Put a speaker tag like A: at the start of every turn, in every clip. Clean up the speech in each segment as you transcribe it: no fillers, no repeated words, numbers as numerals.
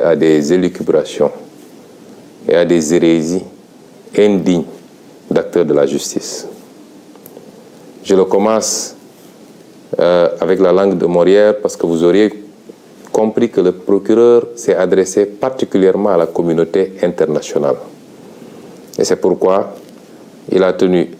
A: à des élucubrations et à des hérésies indignes d'acteurs de la justice. Je le commence avec la langue de Molière parce que vous auriez compris que le procureur s'est adressé particulièrement à la communauté internationale. Et c'est pourquoi il a tenu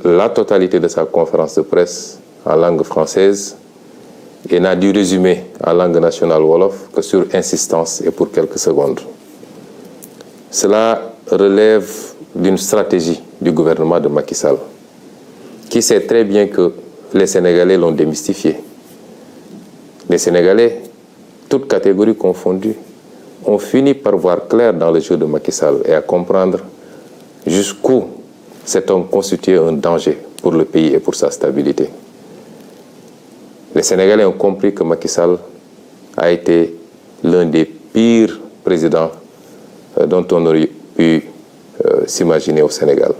A: la totalité de sa conférence de presse en langue française et n'a dû résumer en langue nationale wolof que sur insistance et pour quelques secondes. Cela relève d'une stratégie du gouvernement de Macky Sall, qui sait très bien que les Sénégalais l'ont démystifié. Les Sénégalais, toutes catégories confondues, ont fini par voir clair dans le jeu de Macky Sall et à comprendre jusqu'où cet homme constituait un danger pour le pays et pour sa stabilité. Les Sénégalais ont compris que Macky Sall a été l'un des pires présidents dont on aurait pu s'imaginer au Sénégal.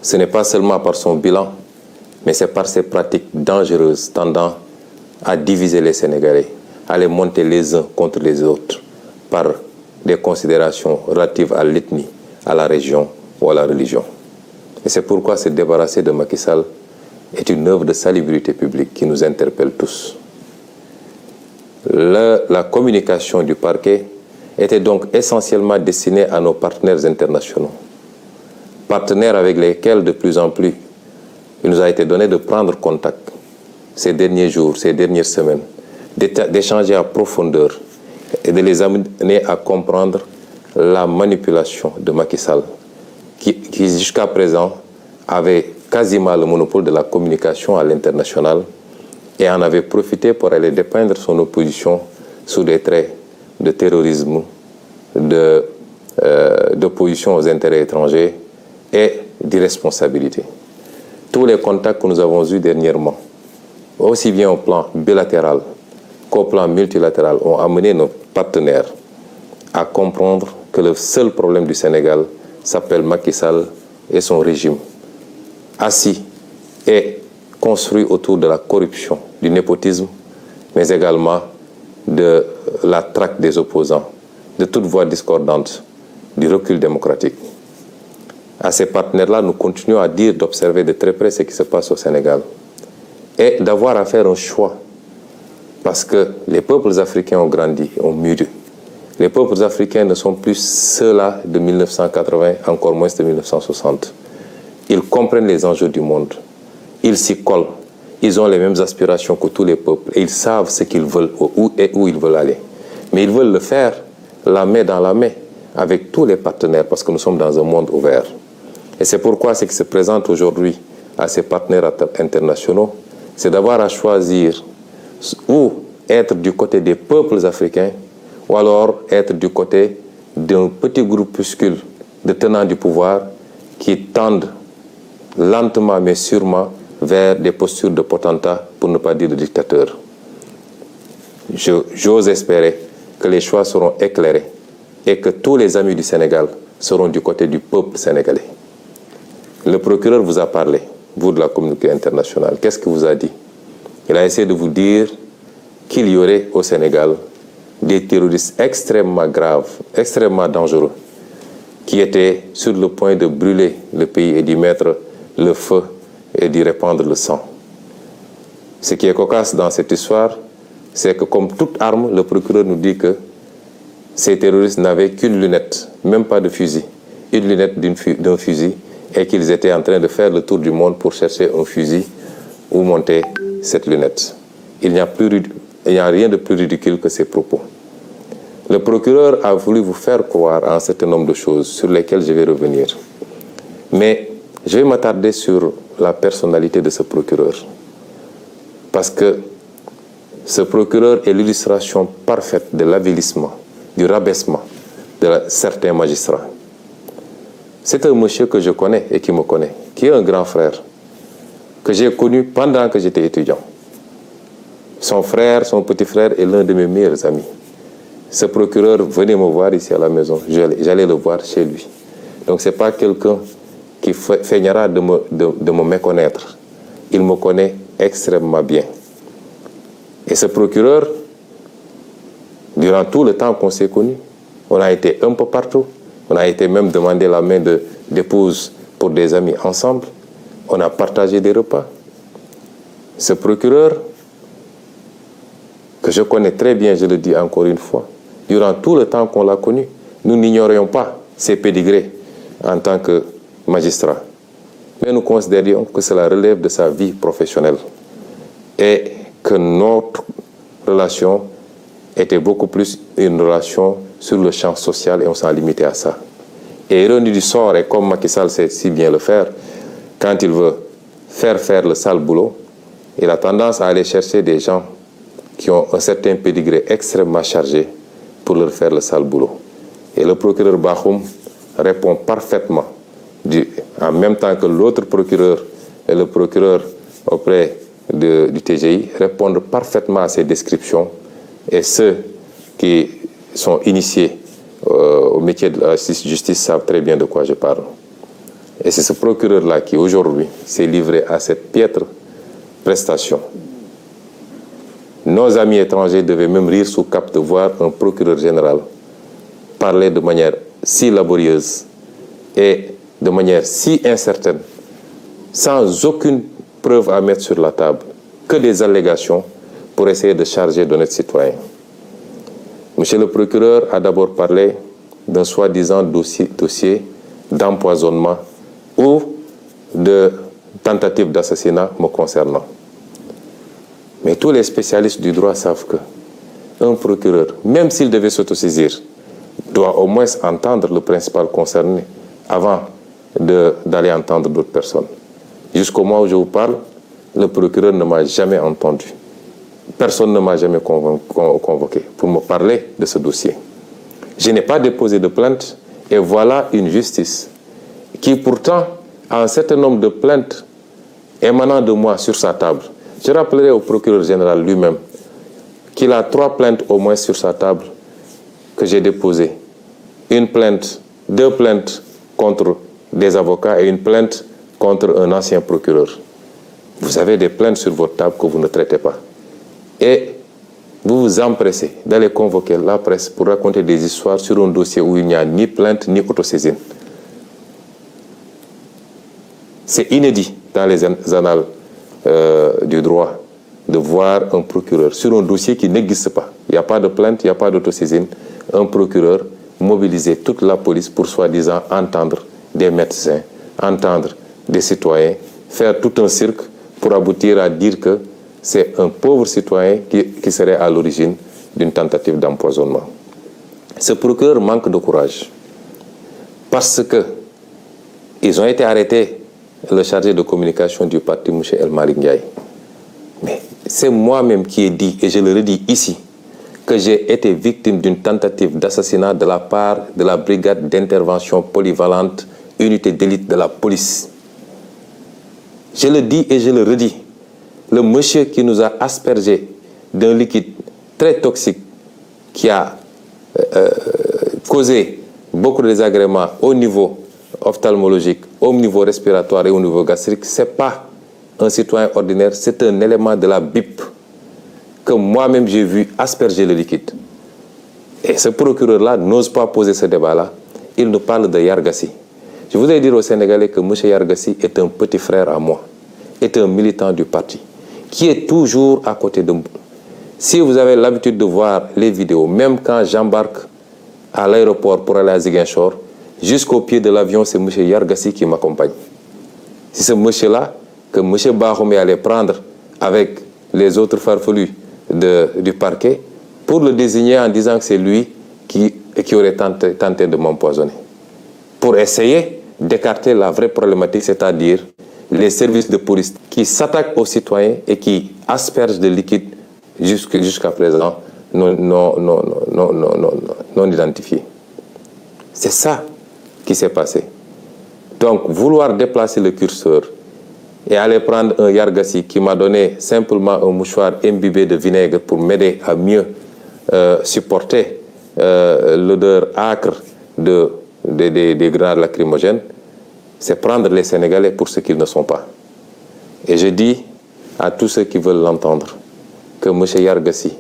A: Ce n'est pas seulement par son bilan, mais c'est par ses pratiques dangereuses tendant à diviser les Sénégalais, à les monter les uns contre les autres par des considérations relatives à l'ethnie, à la région ou à la religion. Et c'est pourquoi se débarrasser de Macky Sall est une œuvre de salubrité publique qui nous interpelle tous. La communication du parquet était donc essentiellement destinée à nos partenaires internationaux, partenaires avec lesquels de plus en plus il nous a été donné de prendre contact ces derniers jours, ces dernières semaines, d'échanger à profondeur et de les amener à comprendre la manipulation de Macky Sall, qui jusqu'à présent avait quasiment le monopole de la communication à l'international et en avait profité pour aller dépeindre son opposition sous des traits de terrorisme, d'opposition aux intérêts étrangers et d'irresponsabilité. Tous les contacts que nous avons eus dernièrement, aussi bien au plan bilatéral qu'au plan multilatéral, ont amené nos partenaires à comprendre que le seul problème du Sénégal s'appelle Macky Sall et son régime, assis et construit autour de la corruption, du népotisme, mais également de la traque des opposants, de toute voix discordante, du recul démocratique. À ces partenaires-là, nous continuons à dire d'observer de très près ce qui se passe au Sénégal et d'avoir à faire un choix, parce que les peuples africains ont grandi, ont mûri. Les peuples africains ne sont plus ceux-là de 1980, encore moins de 1960. Ils comprennent les enjeux du monde, ils s'y collent, ils ont les mêmes aspirations que tous les peuples et ils savent ce qu'ils veulent et où ils veulent aller. Mais ils veulent le faire la main dans la main avec tous les partenaires parce que nous sommes dans un monde ouvert. Et c'est pourquoi ce qui se présente aujourd'hui à ces partenaires internationaux, c'est d'avoir à choisir ou être du côté des peuples africains ou alors être du côté d'un petit groupuscule de tenants du pouvoir qui tendent lentement mais sûrement vers des postures de potentats, pour ne pas dire de dictateurs. J'ose espérer que les choix seront éclairés et que tous les amis du Sénégal seront du côté du peuple sénégalais. Le procureur vous a parlé, vous de la communauté internationale. Qu'est-ce qu'il vous a dit? Il a essayé de vous dire qu'il y aurait au Sénégal des terroristes extrêmement graves, extrêmement dangereux, qui étaient sur le point de brûler le pays et d'y mettre le feu et d'y répandre le sang. Ce qui est cocasse dans cette histoire, c'est que comme toute arme, le procureur nous dit que ces terroristes n'avaient qu'une lunette, même pas de fusil, une lunette d'un fusil, et qu'ils étaient en train de faire le tour du monde pour chercher un fusil où monter cette lunette. Il n'y a rien de plus ridicule que ces propos. Le procureur a voulu vous faire croire à un certain nombre de choses sur lesquelles je vais revenir. Mais je vais m'attarder sur la personnalité de ce procureur. Parce que ce procureur est l'illustration parfaite de l'avilissement, du rabaissement de certains magistrats. C'est un monsieur que je connais et qui me connaît, qui est un grand frère, que j'ai connu pendant que j'étais étudiant. Son frère, son petit frère est l'un de mes meilleurs amis. Ce procureur venait me voir ici à la maison. J'allais le voir chez lui. Donc ce n'est pas quelqu'un qui feignera de me méconnaître. Il me connaît extrêmement bien. Et ce procureur, Durant tout le temps qu'on s'est connus, on a été un peu partout. On a été même demandé la main d'épouse pour des amis ensemble. On a partagé des repas. Ce procureur, que je connais très bien, je le dis encore une fois, durant tout le temps qu'on l'a connu, nous n'ignorions pas ses pédigrés en tant que magistrat. Mais nous considérions que cela relève de sa vie professionnelle et que notre relation était beaucoup plus une relation sur le champ social et on s'en limitait à ça. Et ironie du sort, et comme Macky Sall sait si bien le faire, quand il veut faire le sale boulot, il a tendance à aller chercher des gens qui ont un certain pédigré extrêmement chargé pour leur faire le sale boulot. Et le procureur Bakhoum répond parfaitement, en même temps que l'autre procureur et le procureur auprès du TGI répondent parfaitement à ces descriptions. Et ceux qui sont initiés au métier de la justice savent très bien de quoi je parle. Et c'est ce procureur-là qui, aujourd'hui, s'est livré à cette piètre prestation. Nos amis étrangers devaient même rire sous cap de voir un procureur général parler de manière si laborieuse et de manière si incertaine, sans aucune preuve à mettre sur la table, que des allégations pour essayer de charger d'honnêtes citoyens. Monsieur le procureur a d'abord parlé d'un soi-disant dossier d'empoisonnement ou de tentative d'assassinat me concernant. Mais tous les spécialistes du droit savent que un procureur, même s'il devait s'autosaisir, doit au moins entendre le principal concerné avant d'aller entendre d'autres personnes. Jusqu'au moment où je vous parle, le procureur ne m'a jamais entendu. Personne ne m'a jamais convoqué pour me parler de ce dossier. Je n'ai pas déposé de plainte et voilà une justice qui pourtant a un certain nombre de plaintes émanant de moi sur sa table. Je rappellerai au procureur général lui-même qu'il a 3 plaintes au moins sur sa table que j'ai déposées. Une plainte, 2 plaintes contre des avocats et une plainte contre un ancien procureur. Vous avez des plaintes sur votre table que vous ne traitez pas. Et vous vous empressez d'aller convoquer la presse pour raconter des histoires sur un dossier où il n'y a ni plainte ni autosaisine. C'est inédit dans les annales du droit de voir un procureur sur un dossier qui n'existe pas. Il n'y a pas de plainte, il n'y a pas d'autosaisine. Un procureur mobiliser toute la police pour soi-disant entendre des médecins, entendre des citoyens, faire tout un cirque pour aboutir à dire que c'est un pauvre citoyen qui serait à l'origine d'une tentative d'empoisonnement. Ce procureur manque de courage parce que ils ont été arrêtés, le chargé de communication du parti, M. El Malick Ndiaye. Mais c'est moi-même qui ai dit, et je le redis ici, que j'ai été victime d'une tentative d'assassinat de la part de la brigade d'intervention polyvalente, unité d'élite de la police. Je le dis et je le redis. Le monsieur qui nous a aspergé d'un liquide très toxique qui a causé beaucoup de désagréments au niveau ophtalmologique, au niveau respiratoire et au niveau gastrique, ce n'est pas un citoyen ordinaire, c'est un élément de la BIP que moi-même j'ai vu asperger le liquide. Et ce procureur-là n'ose pas poser ce débat-là. Il nous parle de Yargassi. Je voudrais dire aux Sénégalais que M. Yargassi est un petit frère à moi, est un militant du parti, qui est toujours à côté de moi. Si vous avez l'habitude de voir les vidéos, même quand j'embarque à l'aéroport pour aller à Ziguinchor, jusqu'au pied de l'avion, c'est M. Yargassi qui m'accompagne. C'est ce monsieur-là que M. Bakhoum allait prendre avec les autres farfelus du parquet pour le désigner en disant que c'est lui qui aurait tenté de m'empoisonner. Pour essayer d'écarter la vraie problématique, c'est-à-dire les services de police qui s'attaquent aux citoyens et qui aspergent de liquide jusqu'à présent non identifiés. C'est ça qui s'est passé. Donc, vouloir déplacer le curseur et aller prendre un Yargassi qui m'a donné simplement un mouchoir imbibé de vinaigre pour m'aider à mieux supporter l'odeur âcre des grenades lacrymogènes, c'est prendre les Sénégalais pour ce qu'ils ne sont pas. Et je dis à tous ceux qui veulent l'entendre que M. Yargassi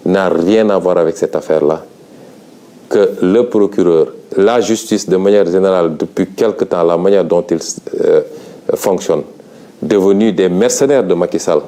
A: n'a rien à voir avec cette affaire-là. Que le procureur, la justice de manière générale, depuis quelque temps, la manière dont ils fonctionnent, devenus des mercenaires de Macky Sall,